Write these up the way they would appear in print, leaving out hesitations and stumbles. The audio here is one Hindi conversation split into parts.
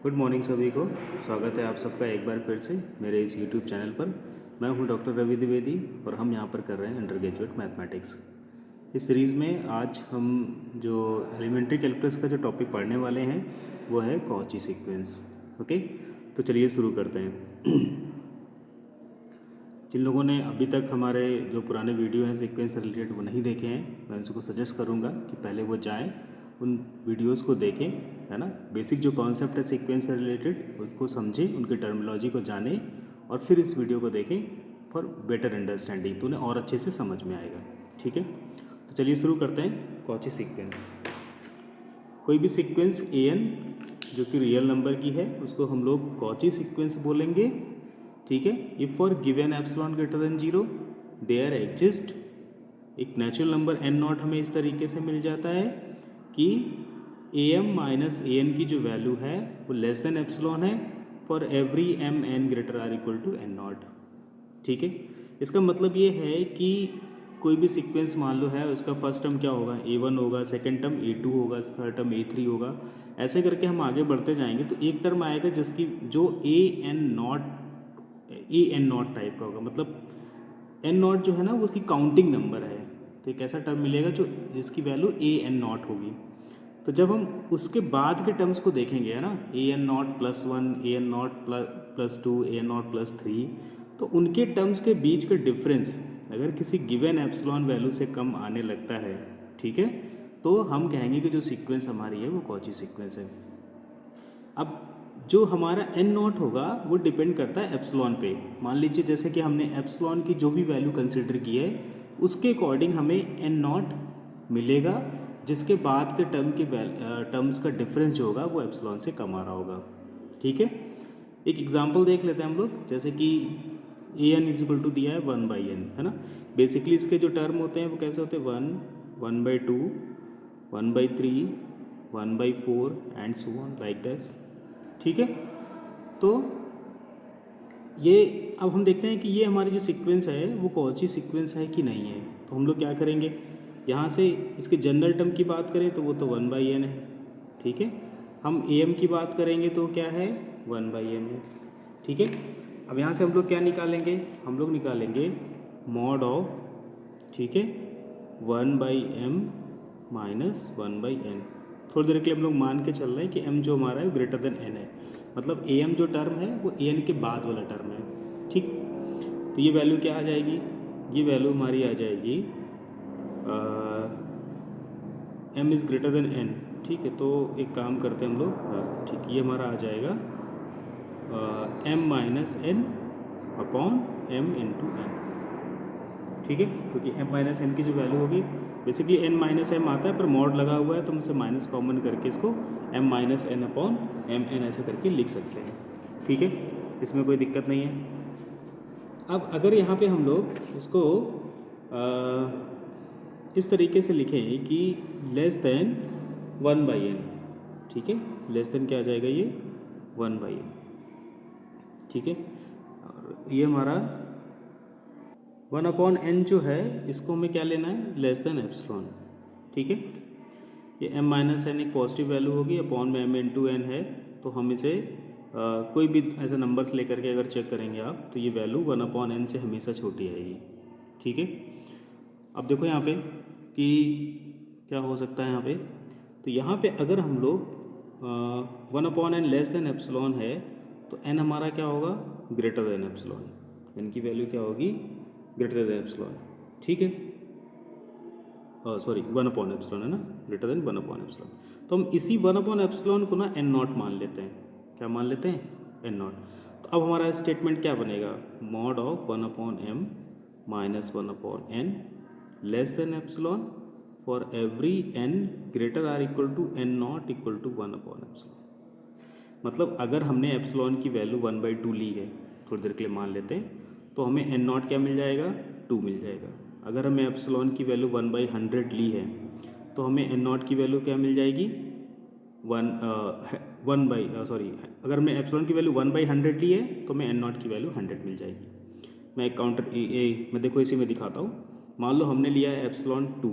गुड मॉर्निंग सभी को। स्वागत है आप सबका एक बार फिर से मेरे इस यूट्यूब चैनल पर। मैं हूं डॉक्टर रवि द्विवेदी और हम यहां पर कर रहे हैं अंडर ग्रेजुएट मैथमेटिक्स। इस सीरीज़ में आज हम जो एलिमेंट्री कैलकुलस का जो टॉपिक पढ़ने वाले हैं वो है कॉची सीक्वेंस। ओके, तो चलिए शुरू करते हैं। जिन लोगों ने अभी तक हमारे जो पुराने वीडियो हैं सीक्वेंस से रिलेटेड वो नहीं देखे हैं, मैं उनको सजेस्ट करूंगा कि पहले वो जाएं, उन वीडियोस को देखें, है ना। बेसिक जो कॉन्सेप्ट है सीक्वेंस से रिलेटेड उसको समझें, उनकी टर्मिनोलॉजी को जानें और फिर इस वीडियो को देखें फॉर बेटर अंडरस्टैंडिंग, तो उन्हें और अच्छे से समझ में आएगा। ठीक है, तो चलिए शुरू करते हैं। कॉची सीक्वेंस, कोई भी सीक्वेंस an जो कि रियल नंबर की है उसको हम लोग कॉची सीक्वेंस बोलेंगे। ठीक है, if for given epsilon greater than 0 there exist एक नेचुरल नंबर n नॉट, हमें इस तरीके से मिल जाता है कि am माइनस an की जो वैल्यू है वो लेस देन एप्सिलॉन है for every m n greater or equal to n naught. ठीक है, इसका मतलब ये है कि कोई भी सीक्वेंस मान लो है, उसका फर्स्ट टर्म क्या होगा, a1 होगा, सेकंड टर्म a2 होगा, थर्ड टर्म a3 होगा, ऐसे करके हम आगे बढ़ते जाएंगे तो एक टर्म आएगा जिसकी जो an नॉट टाइप का होगा, मतलब n नॉट जो है ना वो उसकी काउंटिंग नंबर है। तो एक ऐसा टर्म मिलेगा जो जिसकी वैल्यू an नॉट होगी। तो जब हम उसके बाद के टर्म्स को देखेंगे, है ना, an not plus 1, an not plus 2, an not plus 3, तो उनके टर्म्स के बीच का डिफरेंस अगर किसी गिवन एप्सिलॉन वैल्यू से कम आने लगता है, ठीक है, तो हम कहेंगे कि जो सीक्वेंस हमारी है वो कॉची सीक्वेंस है। अब जो हमारा n नॉट होगा वो डिपेंड करता है एप्सिलॉन पे। मान लीजिए जैसे कि हमने एप्सिलॉन की जो भी वैल्यू कंसिडर की है उसके अकॉर्डिंग हमें n नॉट मिलेगा, जिसके बाद के टर्म्स का डिफरेंस जो होगा वो एप्सिलॉन से कम आ रहा होगा। ठीक है, एक एग्जांपल देख लेते हैं हम लोग, जैसे कि an इज इक्वल टू दिया है 1/n, है ना। बेसिकली इसके जो टर्म होते हैं वो कैसे होते हैं, 1, 1/2, 1/3, 1/4 and so on like this. ठीक है, तो ये अब हम देखते हैं कि ये हमारी जो सीक्वेंस है वो कॉची सीक्वेंस है कि नहीं है। तो हम लोग क्या करेंगे, यहाँ से इसके जनरल टर्म की बात करें तो वो तो 1/n है। ठीक है, हम am की बात करेंगे तो क्या है, 1/m है। ठीक है, अब यहाँ से हम लोग क्या निकालेंगे, हम लोग निकालेंगे मॉड ऑफ, ठीक है, 1/m माइनस 1/n। थोड़ी देर के लिए हम लोग मान के चल रहे हैं कि m जो हमारा है ग्रेटर देन n है, मतलब am जो टर्म है वो an के बाद वाला टर्म है। ठीक, तो ये वैल्यू क्या आ जाएगी, ये वैल्यू हमारी आ जाएगी m is greater than n। ठीक है, तो एक काम करते हैं हम लोग, हाँ ठीक, ये हमारा आ जाएगा m minus n upon m into n। ठीक है, क्योंकि m माइनस n की जो वैल्यू होगी, बेसिकली n माइनस m आता है पर मॉड लगा हुआ है तो हम उसे माइनस कॉमन करके इसको m minus n upon m n ऐसे करके लिख सकते हैं। ठीक है, इसमें कोई दिक्कत नहीं है। अब अगर यहाँ पे हम लोग इसको इस तरीके से लिखें कि लेस देन 1/n, ठीक है, लेस देन क्या आ जाएगा, ये 1/n। ठीक है, और ये हमारा 1/n जो है इसको हमें क्या लेना है, लेस देन एप्सिलॉन। ठीक है, ये m माइनस n एक पॉजिटिव वैल्यू होगी, अपॉन में m इंटू n है, तो हम इसे कोई भी ऐसे नंबर्स लेकर के अगर चेक करेंगे आप तो ये वैल्यू 1/n से हमेशा छोटी आएगी। ठीक है, अब देखो यहाँ पे कि क्या हो सकता है यहाँ पे, तो यहाँ पे अगर हम लोग 1/n लेस देन एप्सिलॉन है तो n हमारा क्या होगा, ग्रेटर देन एप्सिलॉन, n की वैल्यू क्या होगी, ग्रेटर देन एप्सिलॉन। ठीक है, सॉरी 1/एप्सिलॉन है ना, ग्रेटर देन 1/एप्सिलॉन। तो हम इसी 1/एप्सिलॉन को ना n नॉट मान लेते हैं। क्या मान लेते हैं, n नॉट। तो अब हमारा स्टेटमेंट क्या बनेगा, mod of 1/m minus 1/n less than epsilon for every n greater or equal to n not equal to 1/एप्सिलॉन। मतलब अगर हमने एप्सिलॉन की वैल्यू 1/2 ली है, थोड़ी देर के लिए मान लेते हैं, तो हमें n नॉट क्या मिल जाएगा, 2 मिल जाएगा। अगर हमें एप्सिलॉन की वैल्यू 1/100 ली है तो हमें n नॉट की वैल्यू क्या मिल जाएगी, अगर हमने एप्सिलॉन की वैल्यू 1/100 ली है तो हमें n नॉट की वैल्यू 100 मिल जाएगी। मैं एक काउंटर मैं देखो इसी में दिखाता हूँ। मान लो हमने लिया है एप्सिलॉन 2,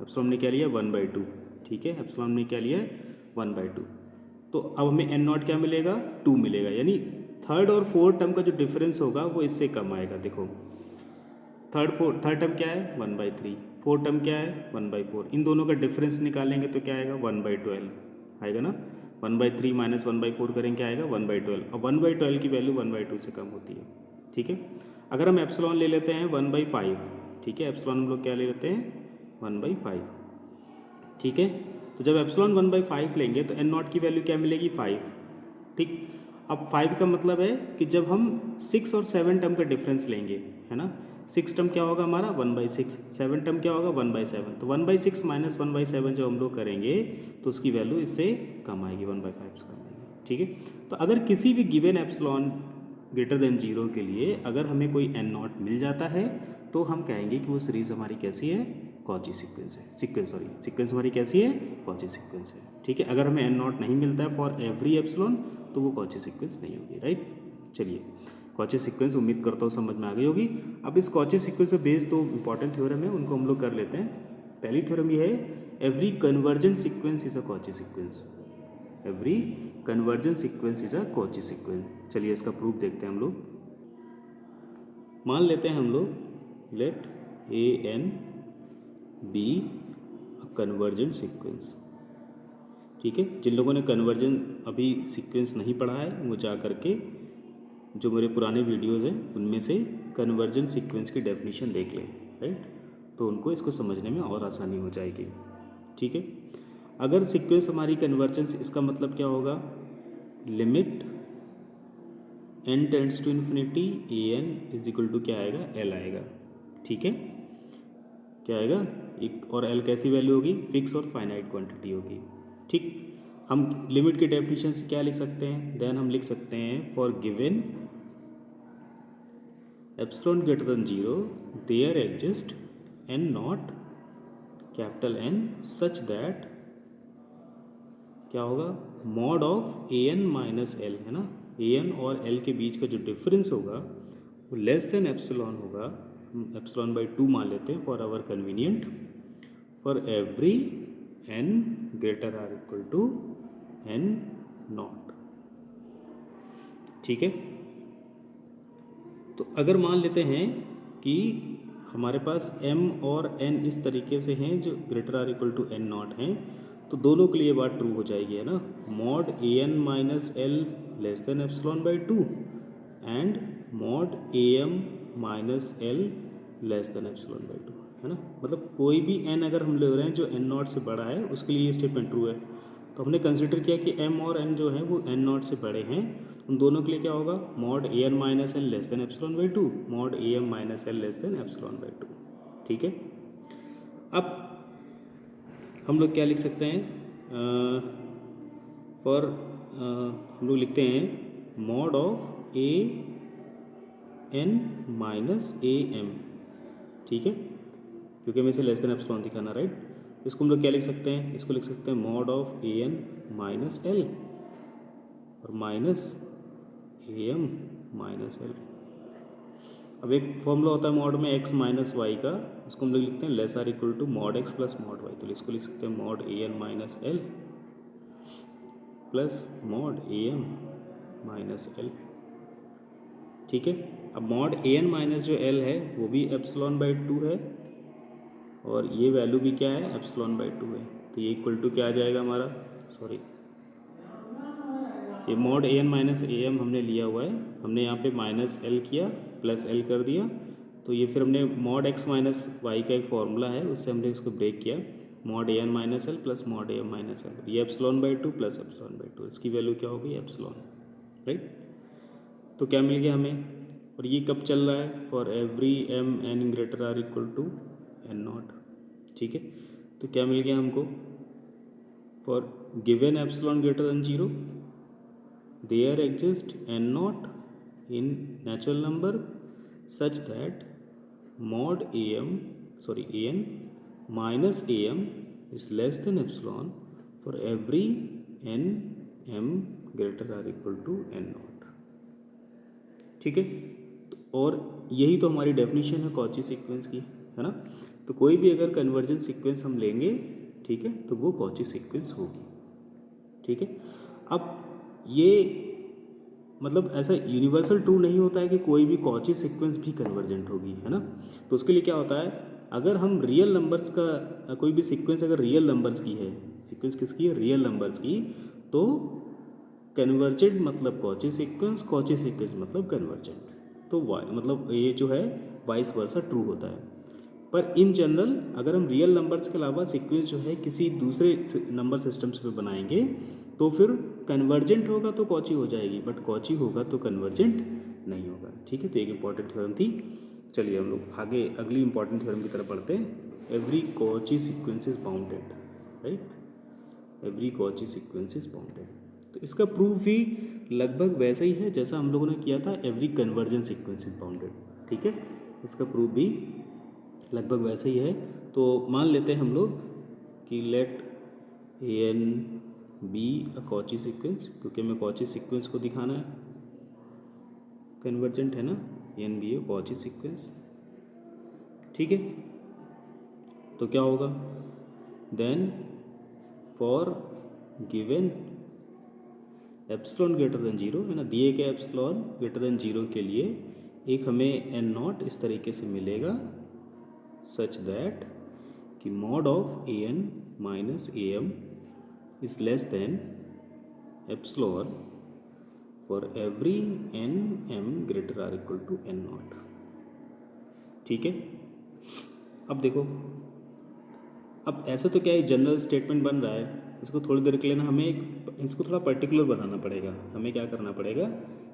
एप्सिलॉन ने क्या लिया 1/2, ठीक है, एप्सिलॉन ने क्या लिया है 1/2। तो अब हमें एन नॉट क्या मिलेगा, 2 मिलेगा, यानी थर्ड और फोर्थ टर्म का जो डिफरेंस होगा वो इससे कम आएगा। देखो थर्ड टर्म क्या है 1/3, फोर्थ टर्म क्या है 1/4, इन दोनों का डिफरेंस निकालेंगे तो क्या आएगा 1/12 आएगा ना। 1/3 माइनस 1/4 करेंगे क्या आएगा 1/12। अब 1/12 की वैल्यू 1/2 से कम होती है, ठीक है। अगर हम एप्सिलॉन ले लेते हैं 1/5, ठीक है, एप्सिलॉन हम लोग क्या ले लेते हैं 1/5, ठीक है। तो जब एप्सिलॉन 1/5 लेंगे तो एन नॉट की वैल्यू क्या मिलेगी 5, ठीक। अब 5 का मतलब है कि जब हम 6 और 7 टर्म का डिफरेंस लेंगे, है ना, 6 टर्म क्या होगा हमारा 1/6, 7 टर्म क्या होगा 1/7, तो 1/6 माइनस 1/7 जब हम लोग करेंगे तो उसकी वैल्यू इससे कम आएगी, 1/5 से कम आएगी, ठीक है। तो अगर किसी भी गिवन एप्सिलॉन ग्रेटर देन 0 के लिए अगर हमें कोई एन नॉट मिल जाता है तो हम कहेंगे कि वो सीरीज़ हमारी कैसी है, कॉची सीक्वेंस है, सीक्वेंस हमारी कैसी है, कॉची सीक्वेंस है, ठीक है। अगर हमें एन नॉट नहीं मिलता है फॉर एवरी एप्सिलॉन तो वो कॉची सीक्वेंस नहीं होगी, राइट। चलिए कॉची सीक्वेंस उम्मीद करता हूँ समझ में आ गई होगी। अब इस कॉची सीक्वेंस पे बेस्ड दो इंपॉर्टेंट थ्योरम है, उनको हम लोग कर लेते हैं। पहली थ्योरम ये है, every convergent sequence is a Cauchy sequence, every convergent sequence is a Cauchy sequence. चलिए इसका प्रूफ देखते हैं हम लोग। मान लेते हैं हम लोग late a n B convergent sequence, ठीक है। जिन लोगों ने कन्वर्जेंट अभी सीक्वेंस नहीं पढ़ा है वो जा करके जो मेरे पुराने वीडियोज़ हैं उनमें से कन्वर्जेंट सीक्वेंस की डेफिनेशन देख लें, राइट, तो उनको इसको समझने में और आसानी हो जाएगी, ठीक है। अगर सीक्वेंस हमारी कन्वर्जेंस, इसका मतलब क्या होगा, limit n tends to infinity a n is equal to क्या आएगा l आएगा, ठीक है, क्या आएगा एक, और l कैसी वैल्यू होगी, फिक्स और फाइनाइट क्वांटिटी होगी, ठीक। हम लिमिट की डेफिनेशन से क्या लिख सकते हैं, देन हम लिख सकते हैं for given epsilon greater than 0 there exist n naught capital N such that क्या होगा, mod of A N minus l, है ना, ए एन और एल के बीच का जो डिफरेंस होगा वो लेस देन एप्सिलॉन होगा, हम एप्सिलॉन बाई 2 मान लेते हैं for our convenient, for every n greater or equal to n naught, ठीक है। तो अगर मान लेते हैं कि हमारे पास m और n इस तरीके से हैं जो greater or equal to n naught हैं, तो दोनों के लिए ये बात ट्रू हो जाएगी, है ना, mod A N minus l less than epsilon by 2 and mod A M minus l less than epsilon by 2, है ना। मतलब कोई भी n अगर हम ले रहे हैं जो n नॉट से बड़ा है उसके लिए ये स्टेटमेंट ट्रू है। तो हमने कंसिडर किया कि m और n जो है वो n नॉट से बड़े हैं, उन दोनों के लिए क्या होगा, mod A N minus l less than epsilon by 2, mod A M minus l less than epsilon by 2, ठीक है। अब हम लोग क्या लिख सकते हैं, फॉर हम लोग लिखते हैं mod of A N minus A m, ठीक है, क्योंकि हमें इसे लेस देन एप्सिलॉन दिखाना, राइट। इसको हम लोग क्या लिख सकते हैं, इसको लिख सकते हैं mod of A N minus L और minus A M minus L. अब एक फॉर्मूला होता है मॉड में x माइनस वाई का, उसको हम लोग लिखते हैं less or equal to mod x plus mod y, तो इसको लिख सकते हैं mod A N minus L plus mod A M minus l, ठीक है। अब मॉड ए एन माइनस जो एल है वो भी एप्सिलॉन बाई 2 है और ये वैल्यू भी क्या है, एप्सिलॉन बाई 2 है, तो ये इक्वल टू क्या आ जाएगा हमारा, सॉरी ये mod A N minus A m हमने लिया हुआ है, हमने यहाँ पे माइनस एल किया प्लस एल कर दिया, तो ये फिर हमने मॉड एक्स माइनस वाई का एक फॉर्मूला है उससे हमने इसको ब्रेक किया, mod A N minus L plus mod A M minus L, ये epsilon by 2 plus epsilon by 2, इसकी वैल्यू क्या होगी एप्सिलॉन, राइट। तो क्या मिल गया हमें, और ये कब चल रहा है, for every m n greater or equal to N naught, ठीक है। तो क्या मिल गया हमको, for given epsilon greater than 0 there exists n naught in natural number such that mod am minus am is less than epsilon for every n m greater or equal to n naught, ठीक है। और यही तो हमारी डेफिनेशन है कॉची सीक्वेंस की, है ना। तो कोई भी अगर कन्वर्जेंस सीक्वेंस हम लेंगे, ठीक है, तो वो कॉची सीक्वेंस होगी, ठीक है। अब ये मतलब ऐसा यूनिवर्सल ट्रू नहीं होता है कि कोई भी कॉची सीक्वेंस भी कन्वर्जेंट होगी, है ना। तो उसके लिए क्या होता है, अगर हम रियल नंबर्स का कोई भी सीक्वेंस अगर रियल नंबर्स की है, सीक्वेंस किसकी है, रियल नंबर्स की, तो कन्वर्जेंट मतलब कॉची सीक्वेंस मतलब कन्वर्जेंट। तो मतलब ये जो है वाइस वर्सा ट्रू होता है। पर इन जनरल अगर हम रियल नंबर्स के अलावा सीक्वेंस जो है किसी दूसरे नंबर सिस्टम्स पे बनाएंगे तो फिर कन्वर्जेंट होगा तो कॉची हो जाएगी, बट कॉची होगा तो कन्वर्जेंट नहीं होगा। ठीक है, तो एक इंपॉर्टेंट थ्योरम थी। चलिए हम लोग आगे अगली इंपॉर्टेंट थ्योरम की तरफ बढ़ते हैं। Every Cauchy sequence is bounded, right, every Cauchy sequence is bounded. तो इसका प्रूफ भी लगभग वैसा ही है जैसा हम लोगों ने किया था every convergent sequence is bounded. ठीक है, इसका प्रूफ भी लगभग वैसा ही है। तो मान लेते हैं हम लोग कि let a n be a Cauchy sequence, क्योंकि हमें कॉची सीक्वेंस को दिखाना है, कन्वर्जेंट है ना, n be a Cauchy sequence. ठीक है, तो क्या होगा, then for given epsilon greater than zero, है ना, दिए गए एप्सिलॉन ग्रेटर देन जीरो के लिए एक हमें एन नॉट इस तरीके से मिलेगा सच दैट कि mod of A N minus A m is less than epsilon for every n m greater or equal to N naught. ठीक है, अब देखो, अब ऐसा तो क्या है, जनरल स्टेटमेंट बन रहा है, इसको थोड़ी देर के लिए ना हमें इसको थोड़ा पर्टिकुलर बनाना पड़ेगा। हमें क्या करना पड़ेगा,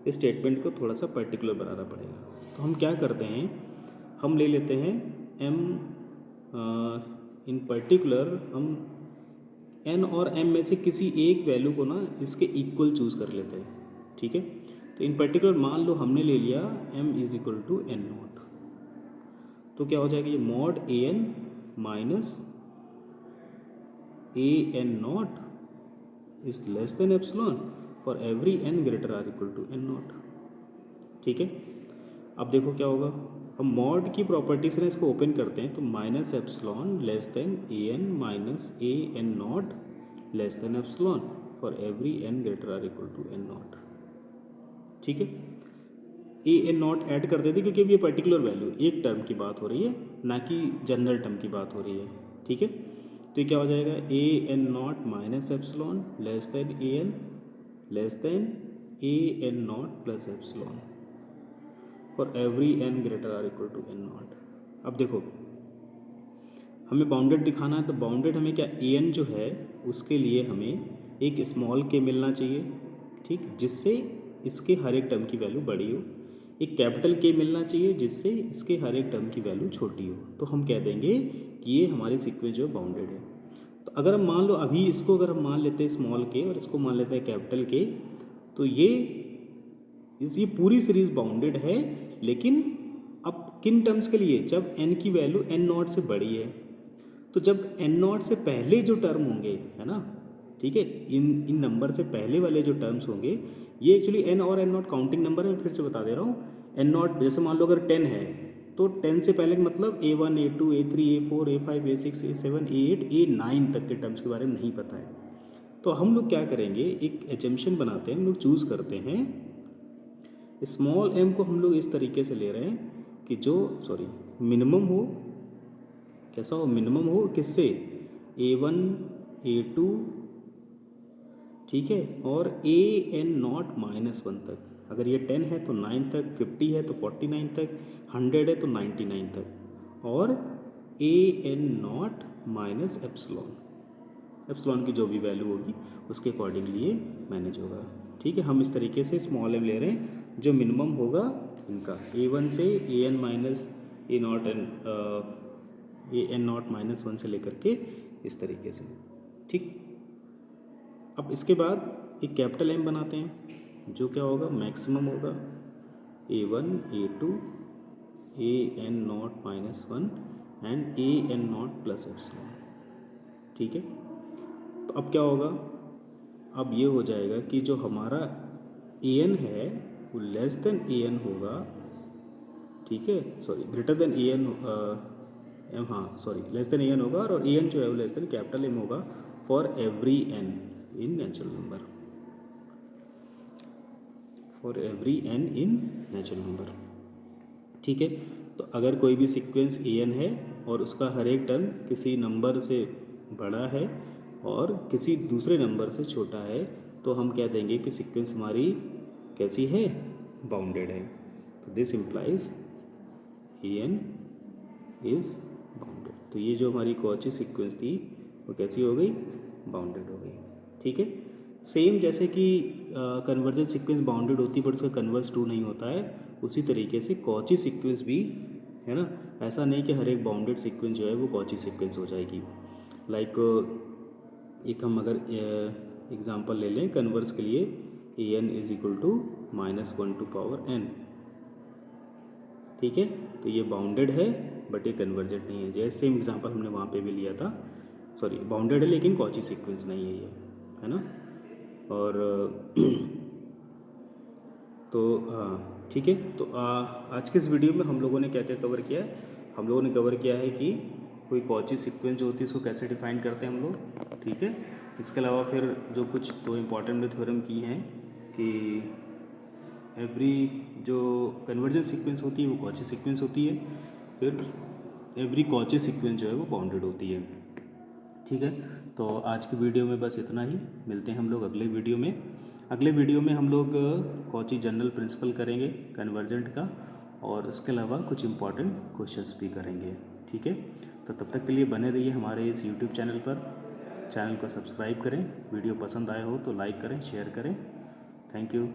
इस स्टेटमेंट को थोड़ा सा पर्टिकुलर बनाना पड़ेगा। तो हम क्या करते हैं, हम ले लेते हैं एम इन पर्टिकुलर, हम एन और एम में से किसी एक वैल्यू को ना इसके इक्वल चूज़ कर लेते हैं। ठीक है, तो इन पर्टिकुलर मान लो हमने ले लिया m is equal to N naught, तो क्या हो जाएगा, ये mod A N minus a N naught is less than epsilon for every N greater or equal to N naught. ठीक है, अब देखो क्या होगा, हम मॉड की प्रॉपर्टी से ना इसको ओपन करते हैं, तो minus epsilon less than A N minus a N naught less than epsilon for every N greater or equal to N naught. ठीक है, ए एन नॉट ऐड कर देते क्योंकि अब ये पर्टिकुलर वैल्यू एक टर्म की बात हो रही है, ना कि जनरल टर्म की बात हो रही है। ठीक है, तो ये क्या हो जाएगा, A N not minus epsilon less than A N less than A N not plus epsilon for every N greater or equal to N not. अब देखो, हमें बाउंडेड दिखाना है, तो बाउंडेड हमें क्या, ए एन जो है उसके लिए हमें एक स्मॉल के मिलना चाहिए, ठीक, जिससे इसके हर एक टर्म की वैल्यू बड़ी हो। एक कैपिटल के मिलना चाहिए जिससे इसके हर एक टर्म की वैल्यू छोटी हो। तो हम कह देंगे कि ये हमारी सीक्वेंस जो है बाउंडेड है। तो अगर हम मान लो अभी इसको अगर हम मान लेते हैं स्मॉल के और इसको मान लेते हैं कैपिटल के, तो ये पूरी सीरीज बाउंडेड है। लेकिन अब किन टर्म्स के लिए, जब n की वैल्यू n नॉट से बड़ी है, तो जब n नॉट से पहले जो टर्म होंगे, है ना, ठीक है, इन नंबर से पहले वाले जो टर्म्स होंगे, ये एक्चुअली n और n नॉट काउंटिंग नंबर है। मैं फिर से बता दे रहा हूँ, n नॉट जैसे मान लो अगर 10 है तो 10 से पहले मतलब a1 a2 a3 a4 a5 a6 a7 a8 a9 तक के टर्म्स के बारे में नहीं पता है। तो हम लोग क्या करेंगे, एक एजम्पशन बनाते हैं, हम लोग चूज़ करते हैं स्मॉल m को हम लोग इस तरीके से ले रहे हैं कि जो मिनिमम हो, कैसा हो, मिनिमम हो किससे, a1 a2, ठीक है, और ए एन नॉट माइनस 1 तक। अगर ये 10 है तो 9 तक, 50 है तो 49 तक, 100 है तो 99 तक, और A N not minus epsilon, epsilon की जो भी वैल्यू होगी उसके अकॉर्डिंगली ये मैनेज होगा। ठीक है, हम इस तरीके से स्मॉल एम ले रहे हैं, जो मिनिमम होगा इनका a1 से A N minus A not minus 1 से लेकर के इस तरीके से। ठीक, अब इसके बाद एक कैपिटल M बनाते हैं, जो क्या होगा, मैक्सिमम होगा a1 a2 a N not minus 1 and a N not plus epsilon. ठीक है, तो अब क्या होगा, अब ये हो जाएगा कि जो हमारा ए एन है वो लेस देन ए एन होगा, ठीक है, greater than A N less than A n होगा, और ए एन जो है वो लेस देन कैपिटल M होगा for every n in natural number. For every n in natural number. ठीक है, तो अगर कोई भी सीक्वेंस an है और उसका हर एक टर्म किसी नंबर से बड़ा है और किसी दूसरे नंबर से छोटा है, तो हम क्या देंगे कि सीक्वेंस हमारी कैसी है, बाउंडेड है। तो this implies an is bounded. तो ये जो हमारी कॉची सीक्वेंस थी वो कैसी हो गई, बाउंडेड हो गई। ठीक है, सेम जैसे कि कन्वर्जेंस सीक्वेंस बाउंडेड होती है बट उसका कन्वर्स ट्रू नहीं होता है, उसी तरीके से कॉची सीक्वेंस भी है ना। ऐसा नहीं कि हर एक बाउंडेड सीक्वेंस जो है वो कॉची सीक्वेंस हो जाएगी। लाइक एक हम अगर एग्जांपल ले लें कन्वर्स के लिए, an is equal to -1 to power n। ठीक है, तो ये बाउंडेड है बट ये कन्वर्जेंट नहीं है। जैसे सेम एग्जांपल हमने वहाँ पे भी लिया था, सॉरी बाउंडेड है लेकिन कॉची सीक्वेंस नहीं है ये, है ना। और तो ठीक है, तो आज के इस वीडियो में हम लोगों ने क्या क्या कवर किया है, हम लोगों ने कवर किया है कि कोई कॉची सीक्वेंस जो होती है उसको कैसे डिफाइन करते हैं हम लोग। ठीक है, इसके अलावा फिर जो कुछ दो इम्पॉर्टेंट थ्योरम की हैं कि एवरी जो कन्वर्जेंस सीक्वेंस होती है वो कॉची सीक्वेंस होती है, फिर एवरी कॉची सीक्वेंस जो है वो बाउंडेड होती है। ठीक है, तो आज की वीडियो में बस इतना ही, मिलते हैं हम लोग अगले वीडियो में। अगले वीडियो में हम लोग कॉची जनरल प्रिंसिपल करेंगे कन्वर्जेंट का, और इसके अलावा कुछ इम्पॉर्टेंट क्वेश्चंस भी करेंगे। ठीक है, तो तब तक के लिए बने रहिए हमारे इस यूट्यूब चैनल पर। चैनल को सब्सक्राइब करें, वीडियो पसंद आया हो तो लाइक करें, शेयर करें। Thank you.